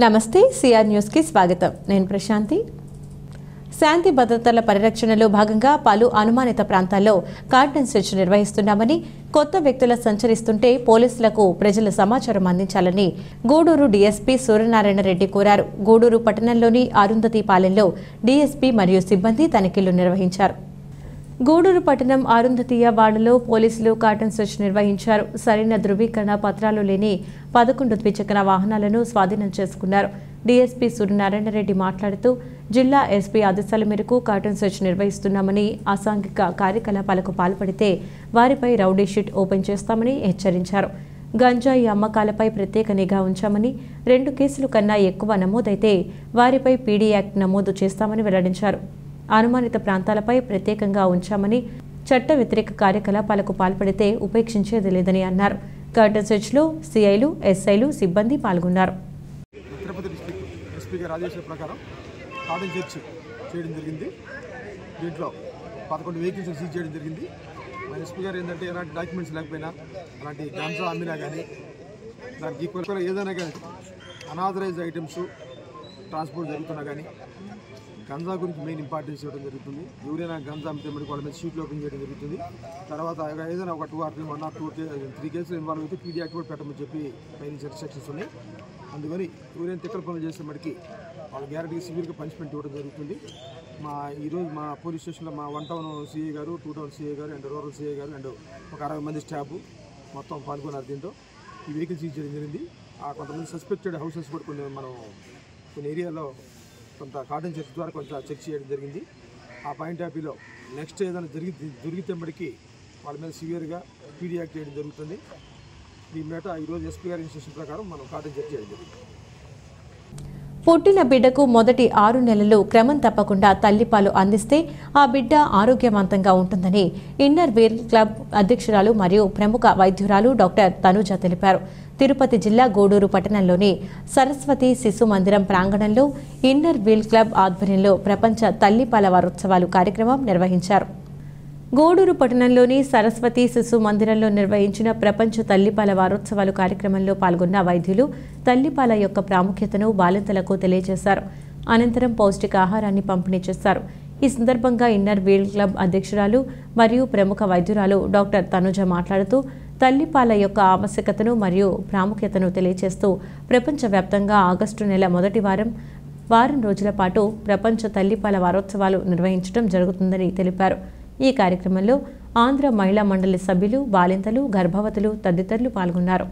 నమస్తే CR news కి స్వాగతం. నేను ప్రశాంతి. శాంతి భద్రతల పరిరక్షణలో భాగంగా పలు అనుమానిత ప్రాంతాల్లో కార్డన్ సెర్చ్ నిర్వహిస్తున్నామని, కొత్త వ్యక్తుల సంచరిస్తుంటే పోలీసులకు ప్రజల సమాచారం అందించాలని గూడూరు డీఎస్పీ సూర్యనారాయణ రెడ్డి కోరారు. గూడూరు పట్టణంలోని అరుంధతి పాలెంలో డీఎస్పీ మరియు సిబ్బంది తనిఖీలు నిర్వహించారు. గూడూరు పట్టణం అరుంధతీయ వార్డులో పోలీసులు కార్డన్ సెర్చ్ నిర్వహించారు. సరైన ధృవీకరణ పత్రాలు లేని 11 ద్విచక్ర వాహనాలను స్వాధీనం చేసుకున్నారు. డీఎస్పీ సూర్యనారాయణ రెడ్డి మాట్లాడుతూ, జిల్లా ఎస్పీ ఆదేశాల మేరకు కార్డన్ సెర్చ్ నిర్వహిస్తున్నామని, అసాంఘిక కార్యకలాపాలకు పాల్పడితే వారిపై రౌడీ షీట్ ఓపెన్ చేస్తామని హెచ్చరించారు. గంజాయి అమ్మకాలపై ప్రత్యేక నిఘా ఉంచామని, 2 కేసులు కన్నా ఎక్కువ నమోదైతే వారిపై పీడీ యాక్ట్ నమోదు చేస్తామని వెల్లడించారు. అనుమానిత ప్రాంతాలపై ప్రత్యేకంగా ఉంచామని, చట్ట వ్యతిరేక కార్యకలాపాలకు పాల్పడితే ఉపేక్షించేది లేదని అన్నారు. కార్డన్ సెర్చ్లో సిఐలు, ఎస్ఐలు, సిబ్బంది పాల్గొన్నారు. తిరుపతి డిస్ట్రిక్ట్ ఎస్పీ గారి ఆదేశాల ప్రకారం కార్డన్ సెర్చ్ చేయడం జరిగింది. దీంట్లో 11 వెహికల్స్ సీజ్ చేయడం జరిగింది. మన ఎస్పీ గారు ఏంటంటే ఎలాంటి డాక్యుమెంట్స్ లేకపోయినా, అలాంటి గంజా అమ్మినా కానీ, దానికి ఈక్వల్గా ఏదైనా కానీ అనాథరైజ్డ్ ఐటమ్స్ ట్రాన్స్పోర్ట్ జరుగుతున్నా కానీ గంజా గురించి మెయిన్ ఇంపార్టెన్స్ ఇవ్వడం జరుగుతుంది. ఎవరైనా గంజా అమ్మితే మనకి వాళ్ళ మీద షీట్లు ఓపెన్ చేయడం జరుగుతుంది. తర్వాత ఏదైనా ఒక 2 or 3 కేసులు ఇన్వాల్వ్ అయితే పీడీ యాక్ట్ కూడా పెట్టమని చెప్పి పైన ఇన్స్ట్రక్షన్స్ ఉన్నాయి. అందుకని ఎవరైనా తిక్కల పనులు చేస్తే మనకి వాళ్ళ గ్యారెంటీగా సివియర్గా పనిష్మెంట్ ఇవ్వడం జరుగుతుంది. ఈరోజు మా పోలీస్ స్టేషన్లో మా 1 టౌన్ సిఐ గారు, 2 టౌన్ సిఐ గారు అండ్ రూరల్ సిఐ గారు అండ్ ఒక 60 మంది స్టాఫ్ మొత్తం పాల్గొన్నారు. దీంతో ఈ వెహికల్స్ సీజ్ చేయడం జరిగింది. కొంతమంది సస్పెక్టెడ్ హౌసెస్ కూడా కొన్ని ఏరియాలో కొంత కార్డన్ సెర్చ్ ద్వారా కొంత చెక్ చేయడం జరిగింది. ఆ పాయింట్ ఆఫ్ వ్యూలో నెక్స్ట్ ఏదైనా దొరికితే మటుకి వాళ్ళ మీద సివియర్గా పీడీ యాక్ట్ చేయడం జరుగుతుంది. దీని మీద ఈరోజు ఎస్పీ గారి ఇన్స్ట్రక్షన్ ప్రకారం మనం కార్డన్ సెర్చ్ చేయడం జరిగింది. పుట్టిన బిడ్డకు మొదటి 6 నెలలు క్రమం తప్పకుండా తల్లిపాలు అందిస్తే ఆ బిడ్డ ఆరోగ్యవంతంగా ఉంటుందని ఇన్నర్ వీల్ క్లబ్ అధ్యక్షురాలు మరియు ప్రముఖ వైద్యురాలు డాక్టర్ తనుజ తెలిపారు. తిరుపతి జిల్లా గూడూరు పట్టణంలోని సరస్వతి శిశు మందిరం ప్రాంగణంలో ఇన్నర్ వీల్ క్లబ్ ఆధ్వర్యంలో ప్రపంచ తల్లిపాల వారోత్సవాలు కార్యక్రమం నిర్వహించారు. గూడూరు పట్టణంలోని సరస్వతి శిశు మందిరంలో నిర్వహించిన ప్రపంచ తల్లిపాల వారోత్సవాలు కార్యక్రమంలో పాల్గొన్న వైద్యులు తల్లిపాల యొక్క ప్రాముఖ్యతను బాలింతలకు తెలియజేశారు. అనంతరం పౌష్టికాహారాన్ని పంపిణీ చేశారు. ఈ సందర్భంగా ఇన్నర్ వీల్ క్లబ్ అధ్యక్షురాలు మరియు ప్రముఖ వైద్యురాలు డాక్టర్ తనుజ మాట్లాడుతూ, తల్లిపాల యొక్క ఆవశ్యకతను మరియు ప్రాముఖ్యతను తెలియజేస్తూ ప్రపంచవ్యాప్తంగా ఆగస్టు నెల మొదటి వారం రోజుల పాటు ప్రపంచ తల్లిపాల వారోత్సవాలు నిర్వహించడం జరుగుతుందని తెలిపారు. ఈ కార్యక్రమంలో ఆంధ్ర మహిళా మండలి సభ్యులు, బాలింతలు, గర్భవతులు తదితరులు పాల్గొన్నారు.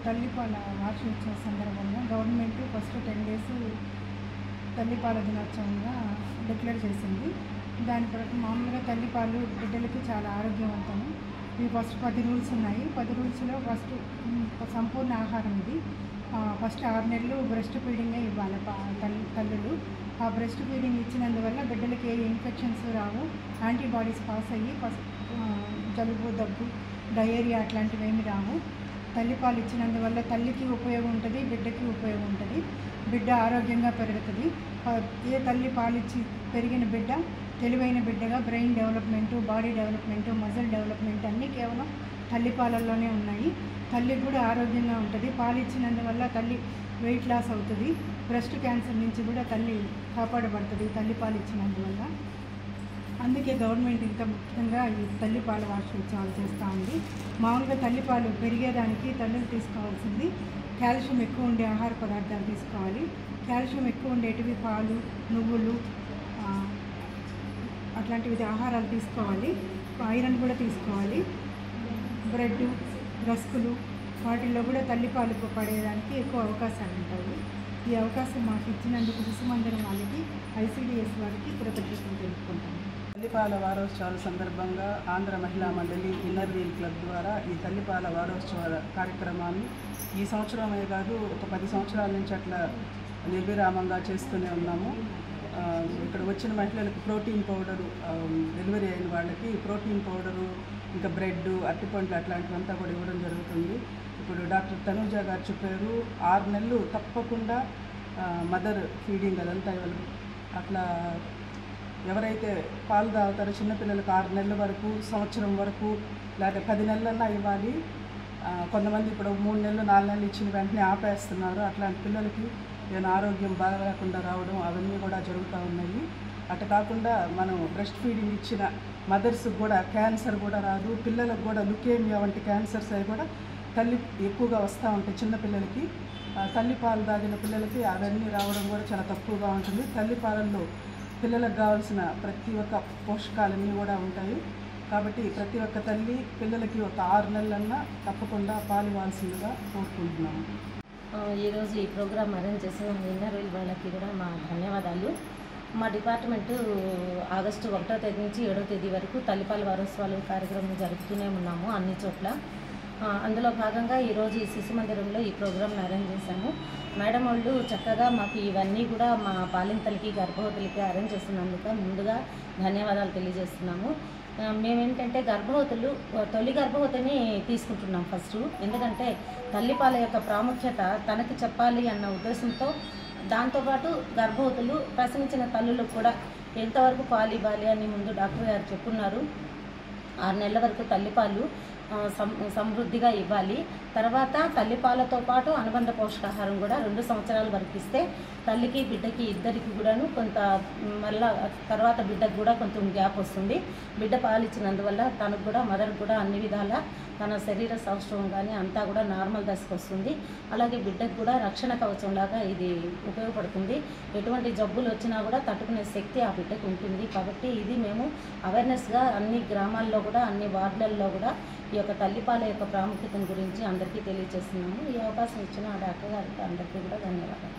తల్లిపాల వార్షికోత్సవ సందర్భంగా గవర్నమెంట్ ఫస్ట్ 10 days తల్లిపాల దినోత్సవంగా డిక్లేర్ చేసింది. దాని ప్రకారం మామూలుగా తల్లిపాలు బిడ్డలకి చాలా ఆరోగ్యవంతము. ఇవి ఫస్ట్ 10 రూల్స్ ఉన్నాయి. 10 రూల్స్లో ఫస్ట్ సంపూర్ణ ఆహారం ఇది. ఫస్ట్ 6 నెలలు బ్రెస్ట్ ఫీడింగే ఇవ్వాలి తల్లులు. ఆ బ్రెస్ట్ ఫీడింగ్ ఇచ్చినందువల్ల బిడ్డలకి ఏ ఇన్ఫెక్షన్స్ రావు, యాంటీబాడీస్ పాస్ అయ్యి జలుబు, దగ్గు, డయేరియా అట్లాంటివి ఏమి రావు. తల్లిపాలు ఇచ్చినందువల్ల తల్లికి ఉపయోగం ఉంటుంది, బిడ్డకి ఉపయోగం ఉంటుంది. బిడ్డ ఆరోగ్యంగా పెరుగుతుంది. ఏ తల్లి పాలిచ్చి పెరిగిన బిడ్డ తెలివైన బిడ్డగా brain development, body development, muscle development అన్నీ కేవలం తల్లిపాలల్లోనే ఉన్నాయి. తల్లి కూడా ఆరోగ్యంగా ఉంటుంది. పాలు ఇచ్చినందువల్ల తల్లి వెయిట్ లాస్ అవుతుంది. బ్రెస్ట్ క్యాన్సర్ నుంచి కూడా తల్లి కాపాడబడుతుంది తల్లిపాలు ఇచ్చినందువల్ల. అందుకే గవర్నమెంట్ ఇంత ముఖ్యంగా ఈ తల్లిపాల వార్షికోత్సవాలు చేస్తూ ఉంది. మామూలుగా తల్లిపాలు పెరిగేదానికి తల్లులు తీసుకోవాల్సింది కాల్షియం ఎక్కువ ఉండే ఆహార పదార్థాలు తీసుకోవాలి. కాల్షియం ఎక్కువ ఉండేటివి పాలు, నువ్వులు అట్లాంటివి ఆహారాలు తీసుకోవాలి. ఐరన్ కూడా తీసుకోవాలి. బ్రెడ్, రస్కులు వాటిల్లో కూడా తల్లిపాలు పడేదానికి ఎక్కువ అవకాశాలు ఉంటాయి. ఈ అవకాశం మాకు ఇచ్చినందుకు శిశు మందిరం వాళ్ళకి, ఐసీడీఎస్ వారికి కృతజ్ఞతలు తెలుపుకుంటాము. తల్లిపాల వారోత్సవాల సందర్భంగా ఆంధ్ర మహిళా మండలి ఇన్నర్ వీల్ క్లబ్ ద్వారా ఈ తల్లిపాల వారోత్సవాల కార్యక్రమాన్ని ఈ సంవత్సరమే కాదు ఒక 10 సంవత్సరాల నుంచి అట్లా నిర్విరామంగా చేస్తూనే ఉన్నాము. ఇక్కడ వచ్చిన మహిళలకు ప్రోటీన్ పౌడరు, డెలివరీ అయిన వాళ్ళకి ప్రోటీన్ పౌడరు, ఇంకా బ్రెడ్, అరటిపండ్లు అట్లాంటివంతా కూడా ఇవ్వడం జరుగుతుంది. ఇప్పుడు డాక్టర్ తనుజ గారు చెప్పారు 6 నెలలు తప్పకుండా మదర్ ఫీడింగ్ అదంతా ఇవ్వాలి. అట్లా ఎవరైతే పాలు తాగుతారో చిన్నపిల్లలకు 6 నెలల వరకు, సంవత్సరం వరకు, లేకపోతే 10 నెలలన్నా ఇవ్వాలి. కొంతమంది ఇప్పుడు 3 నెలలు 4 నెలలు ఇచ్చిన వెంటనే ఆపేస్తున్నారు. అట్లాంటి పిల్లలకి ఏమైనా ఆరోగ్యం బాగాలేకుండా రావడం అవన్నీ కూడా జరుగుతూ ఉన్నాయి. అటు కాకుండా మనం బ్రెస్ట్ ఫీడింగ్ ఇచ్చిన మదర్స్కి కూడా క్యాన్సర్ కూడా రాదు. పిల్లలకు కూడా లుకేమియా వంటి క్యాన్సర్స్ అవి కూడా తల్లి ఎక్కువగా వస్తూ ఉంటాయి. చిన్నపిల్లలకి తల్లి పాలు తాగిన పిల్లలకి అవన్నీ రావడం కూడా చాలా తక్కువగా ఉంటుంది. తల్లి పాలల్లో పిల్లలకు కావాల్సిన ప్రతి ఒక్క పోషకాలన్నీ కూడా ఉంటాయి. కాబట్టి ప్రతి ఒక్క తల్లి పిల్లలకి ఒక 6 నెలలన్నా తప్పకుండా పాలు ఇవ్వాల్సిందిగా కోరుకుంటున్నాము. ఈరోజు ఈ ప్రోగ్రాం అరేంజ్ చేసిన ఇన్నర్ వీల్ వాళ్ళకి కూడా మా ధన్యవాదాలు. మా డిపార్ట్మెంటు ఆగస్టు 1వ తేదీ నుంచి 7వ తేదీ వరకు తల్లిపాల వారోత్సవాలు కార్యక్రమం జరుపుతూనే ఉన్నాము అన్ని చోట్ల. అందులో భాగంగా ఈరోజు ఈ శిశు మందిరంలో ఈ ప్రోగ్రాంను అరేంజ్ చేశాము. మేడం వాళ్ళు చక్కగా మాకు ఇవన్నీ కూడా మా బాలింతలకి గర్భవతులకి అరేంజ్ చేసినందుకు ముందుగా ధన్యవాదాలు తెలియజేస్తున్నాము. మేమేంటంటే గర్భవతులు తొలి గర్భవతిని తీసుకుంటున్నాం ఫస్ట్. ఎందుకంటే తల్లిపాల యొక్క ప్రాముఖ్యత తనకి చెప్పాలి అన్న ఉద్దేశంతో, దాంతోపాటు గర్భవతులు ప్రసవించిన తల్లులకు కూడా ఎంతవరకు పాలు ఇవ్వాలి అని ముందు డాక్టర్ గారు చెప్పున్నారు. 6 నెలల వరకు తల్లిపాలు సమృద్ధిగా ఇవ్వాలి. తర్వాత తల్లిపాలతో పాటు అనుబంధ పోషకాహారం కూడా 2 సంవత్సరాల వరకు ఇస్తే తల్లికి బిడ్డకి ఇద్దరికి కూడాను కొంత మళ్ళా తర్వాత బిడ్డకు కూడా కొంచెం గ్యాప్ వస్తుంది. బిడ్డ పాలు ఇచ్చినందువల్ల తనకు కూడా మదర్కి కూడా అన్ని విధాల తన శరీర సౌష్ఠవం కానీ అంతా కూడా నార్మల్ దశకు వస్తుంది. అలాగే బిడ్డకు కూడా రక్షణ కవచంలాగా ఇది ఉపయోగపడుతుంది. ఎటువంటి జబ్బులు వచ్చినా కూడా తట్టుకునే శక్తి ఆ బిడ్డకు ఉంటుంది. కాబట్టి ఇది మేము అవేర్నెస్గా అన్ని గ్రామాల్లో కూడా అన్ని వార్డులలో కూడా ఈ యొక్క తల్లిపాల యొక్క ప్రాముఖ్యతను గురించి అందరికీ తెలియజేస్తున్నాము. ఈ అవకాశం ఇచ్చిన డాక్టర్ గారికి అందరికీ కూడా ధన్యవాదాలు.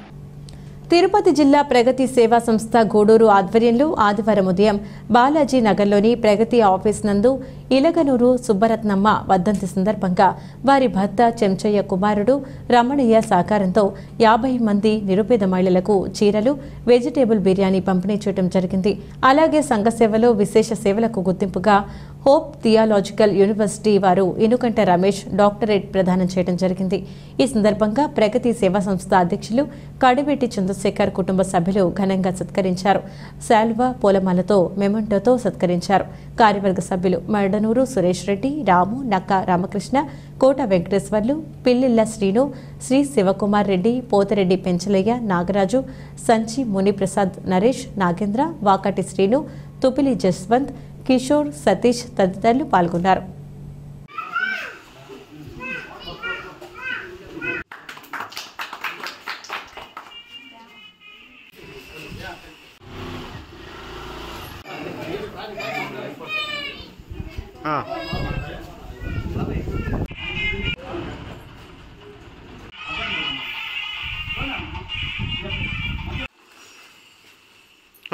తిరుపతి జిల్లా ప్రగతి సేవా సంస్థ గూడూరు ఆధ్వర్యంలో ఆదివారం ఉదయం బాలాజీ నగర్లోని ప్రగతి ఆఫీస్ నందు ఇలగనూరు సుబ్బరత్నమ్మ వర్ధంతి సందర్భంగా వారి భర్త చెంచయ్య కుమారుడు రమణయ్య సహకారంతో 50 మంది నిరుపేద మహిళలకు చీరలు, వెజిటేబుల్ బిర్యానీ పంపిణీ చేయడం జరిగింది. అలాగే సంఘ సేవలో విశేష సేవలకు గుర్తింపుగా హోప్ థియాలజికల్ యూనివర్సిటీ వారు ఇనుకంట రమేష్ డాక్టరేట్ ప్రదానం చేయడం జరిగింది. ఈ సందర్భంగా ప్రగతి సేవా సంస్థ అధ్యక్షులు కడివెట్టి చంద్రశేఖర్ కుటుంబ సభ్యులు ఘనంగా సత్కరించారు. శాల్వా, పూలమాలతో మెమంటోతో సత్కరించారు. కార్యవర్గ సభ్యులు మర్డనూరు సురేష్ రెడ్డి, రాము, నక్క రామకృష్ణ, కోట వెంకటేశ్వర్లు, పిల్లిళ్ల శ్రీను, శ్రీ శివకుమార్ రెడ్డి, పోతిరెడ్డి పెంచలయ్య, నాగరాజు, సంచి మునిప్రసాద్, నరేష్, నాగేంద్ర, వాకటి శ్రీను, తుపిలి జస్వంత్, కిషోర్, సతీష్ తదితరులు పాల్గొన్నారు.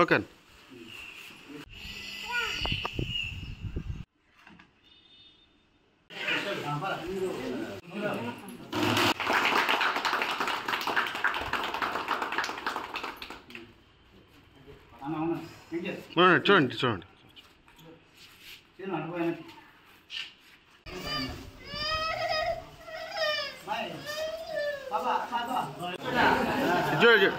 ఓకే. చూడండి చూడండి. చూడండి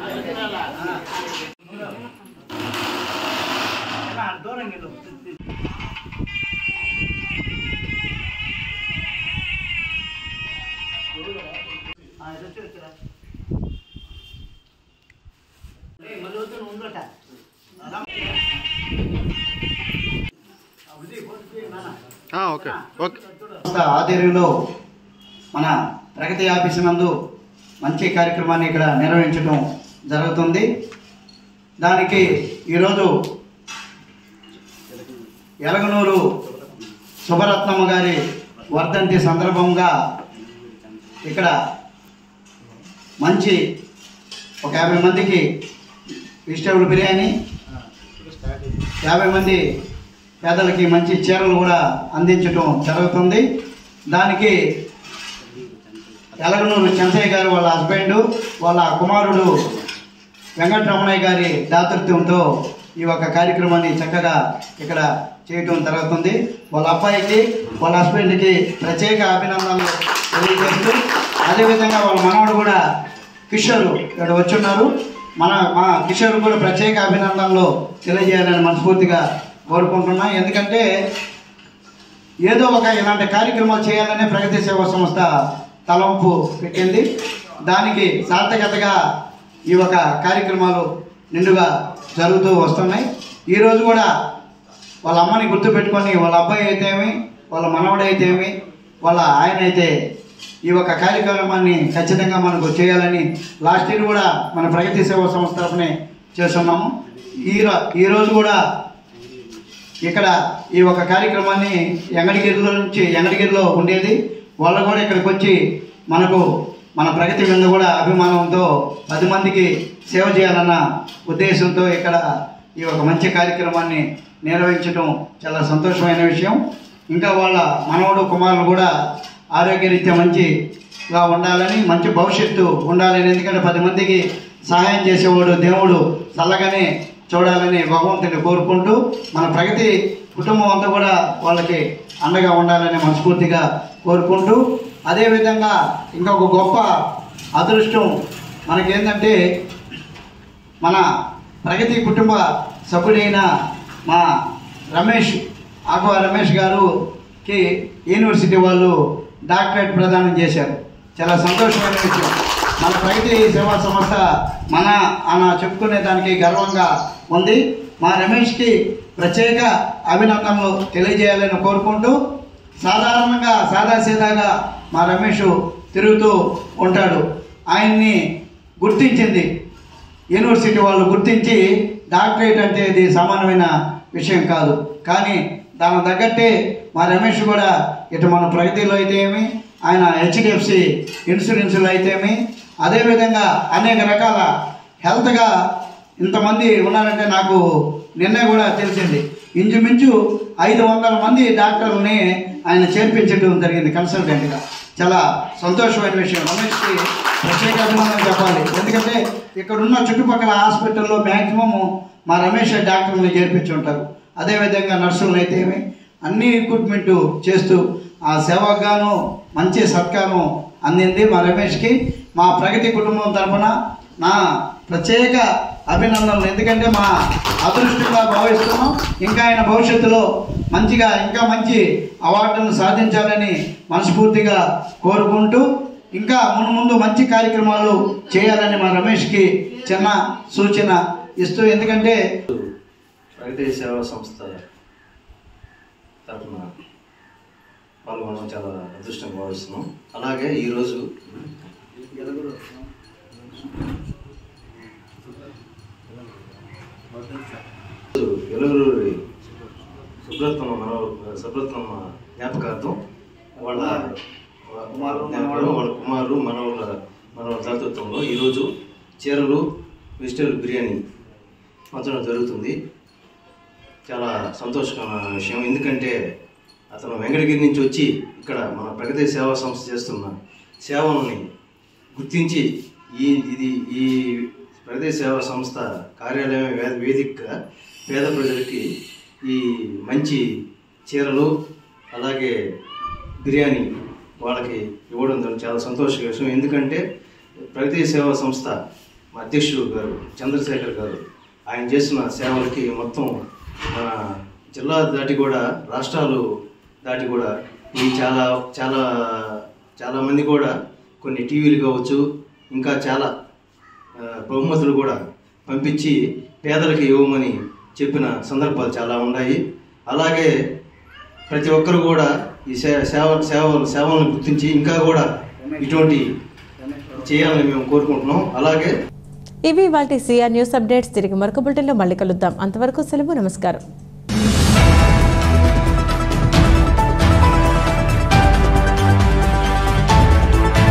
ఓకే ఓకే. ఆధ్వర్యంలో మన ప్రగతి ఆఫీసు నందు మంచి కార్యక్రమాన్ని ఇక్కడ నిర్వహించడం జరుగుతుంది. దానికి ఈరోజు ఎలగనూరు సుబ్బరత్నమ్మ గారి వర్ధంతి సందర్భంగా ఇక్కడ మంచి ఒక 50 మందికి వెజిటేబుల్ బిర్యానీ, 50 మంది పేదలకి మంచి చీరలు కూడా అందించడం జరుగుతుంది. దానికి ఎలగనూరు చెంచయ్య గారు వాళ్ళ హస్బెండ్, వాళ్ళ కుమారుడు వెంకటరమణయ్య గారి దాతృత్వంతో ఈ యొక్క కార్యక్రమాన్ని చక్కగా ఇక్కడ చేయటం జరుగుతుంది. వాళ్ళ అబ్బాయికి, వాళ్ళ హస్బెండ్కి ప్రత్యేక అభినందనలు తెలియజేస్తూ, అదేవిధంగా వాళ్ళ మనవడు కూడా కిషోర్ ఇక్కడ వచ్చున్నారు. మా కిషోర్ కూడా ప్రత్యేక అభినందనలు తెలియజేయాలని మనస్ఫూర్తిగా కోరుకుంటున్నాం. ఎందుకంటే ఏదో ఒక ఇలాంటి కార్యక్రమాలు చేయాలనే ప్రగతి సేవా సంస్థ తలంపు పెట్టింది. దానికి సార్థకతగా ఈ ఒక కార్యక్రమాలు నిండుగా జరుగుతూ వస్తున్నాయి. ఈరోజు కూడా వాళ్ళ అమ్మని గుర్తుపెట్టుకొని వాళ్ళ అబ్బాయి అయితేమి, వాళ్ళ మనవడైతేమి, వాళ్ళ ఆయన అయితే ఈ ఒక కార్యక్రమాన్ని ఖచ్చితంగా మనకు చేయాలని లాస్ట్ ఇయర్ కూడా మన ప్రగతి సేవా సంస్థ తరఫునే చేస్తున్నాము. ఈరోజు కూడా ఇక్కడ ఈ ఒక కార్యక్రమాన్ని ఎంగడిగిరిలో ఉండేది. వాళ్ళు కూడా ఇక్కడికి వచ్చి మనకు మన ప్రగతి మీద కూడా అభిమానంతో 10 మందికి సేవ చేయాలన్న ఉద్దేశంతో ఇక్కడ ఈ ఒక మంచి కార్యక్రమాన్ని నిర్వహించడం చాలా సంతోషమైన విషయం. ఇంకా వాళ్ళ మనవడు కుమారులు కూడా ఆరోగ్యరీత్యా మంచిగా ఉండాలని, మంచి భవిష్యత్తు ఉండాలని, ఎందుకంటే 10 మందికి సహాయం చేసేవాడు దేవుడు చల్లగానే చూడాలని భగవంతుని కోరుకుంటూ మన ప్రగతి కుటుంబం అంతా కూడా వాళ్ళకి అండగా ఉండాలని మనస్ఫూర్తిగా కోరుకుంటూ, అదేవిధంగా ఇంకొక గొప్ప అదృష్టం మనకేంటంటే మన ప్రగతి కుటుంబ సభ్యుడైన మా ఆక్వా రమేష్ గారుకి యూనివర్సిటీ వాళ్ళు డాక్టరేట్ ప్రదానం చేశారు. చాలా సంతోషమైన విషయం. మన ప్రగతి సేవా సంస్థ అన్న చెప్పుకునే దానికి గర్వంగా ఉంది. మా రమేష్కి ప్రత్యేక అభినందనలు తెలియజేయాలని కోరుకుంటూ, సాధారణంగా సాదాసీదాగా మా రమేష్ తిరుగుతూ ఉంటాడు. ఆయన్ని గుర్తించింది యూనివర్సిటీ వాళ్ళు, గుర్తించి డాక్టరేట్ అంటే ఇది సామాన్యమైన విషయం కాదు. కానీ దానికి తగ్గట్టే మా రమేష్ కూడా ఇటు మన ప్రగతిలో అయితే ఏమి, ఆయన హెచ్డిఎఫ్సి ఇన్సూరెన్స్లో అయితే ఏమి, అదేవిధంగా అనేక రకాల హెల్త్గా ఇంతమంది ఉన్నారంటే నాకు నిన్న కూడా తెలిసింది. ఇంచుమించు 500 మంది డాక్టర్లని ఆయన చేర్పించడం జరిగింది కన్సల్టెంట్గా. చాలా సంతోషమైన విషయం. రమేష్కి ప్రత్యేక అభినందన చెప్పాలి. ఎందుకంటే ఇక్కడున్న చుట్టుపక్కల హాస్పిటల్లో మ్యాక్సిమం మా రమేష్ డాక్టర్ని చేర్పించి ఉంటారు. అదేవిధంగా నర్సులను అయితే అన్ని ఎక్విప్మెంట్ చేస్తూ ఆ సేవగాను మంచి సత్కారం అందింది మా రమేష్కి. మా ప్రగతి కుటుంబం తరఫున నా ప్రత్యేక అభినందనలు. ఎందుకంటే మా అదృష్టంగా భావిస్తున్నాం. ఇంకా ఆయన భవిష్యత్తులో మంచిగా ఇంకా మంచి అవార్డులను సాధించాలని మనస్ఫూర్తిగా కోరుకుంటూ, ఇంకా ముందు మంచి కార్యక్రమాలు చేయాలని మా రమేష్కి చిన్న సూచన ఇస్తూ, ఎందుకంటే ప్రగతి సేవా సంస్థ తరఫున పాల్గొనడం చాలా అదృష్టంగా భావిస్తున్నాం. అలాగే ఈరోజు ఎలుగురూరి సుబ్రత్నమ్మ జ్ఞాపకార్థం వాళ్ళ కుమారు మనవల దాతృత్వంలో ఈరోజు చీరలు, వెజిటేబుల్ బిర్యానీ పంచడం జరుగుతుంది. చాలా సంతోషకరమైన విషయం. ఎందుకంటే అతను వెంకటగిరి నుంచి వచ్చి ఇక్కడ మన ప్రగతి సేవా సంస్థ చేస్తున్న సేవలని గుర్తించి ఈ ప్రగతి సేవా సంస్థ కార్యాలయం వేదికగా పేద ప్రజలకి ఈ మంచి చీరలు అలాగే బిర్యానీ వాళ్ళకి ఇవ్వడం చాలా సంతోషకర విషయం. ఎందుకంటే ప్రగతి సేవా సంస్థ మా అధ్యక్షుడు గారు చంద్రశేఖర్ గారు ఆయన చేస్తున్న సేవలకి మొత్తం మన జిల్లా దాటి కూడా రాష్ట్రాలు దాటి కూడా ఈ చాలా చాలా చాలామంది కూడా కొన్ని టీవీలు కావచ్చు, ఇంకా చాలా బహుమతులు కూడా పంపించి పేదలకి ఇవ్వమని చెప్పిన సందర్భాలు చాలా ఉన్నాయి. అలాగే ప్రతి ఒక్కరు కూడా ఈ సేవలను గుర్తించి ఇంకా కూడా ఇటువంటి చేయాలని మేము కోరుకుంటున్నాం. అలాగే ఇవి వాటి సిఆర్ న్యూస్ అప్డేట్స్. తిరిగి మరొక బులెటిన్లో మళ్ళీ కలుద్దాం. అంతవరకు సెలవు. నమస్కారం.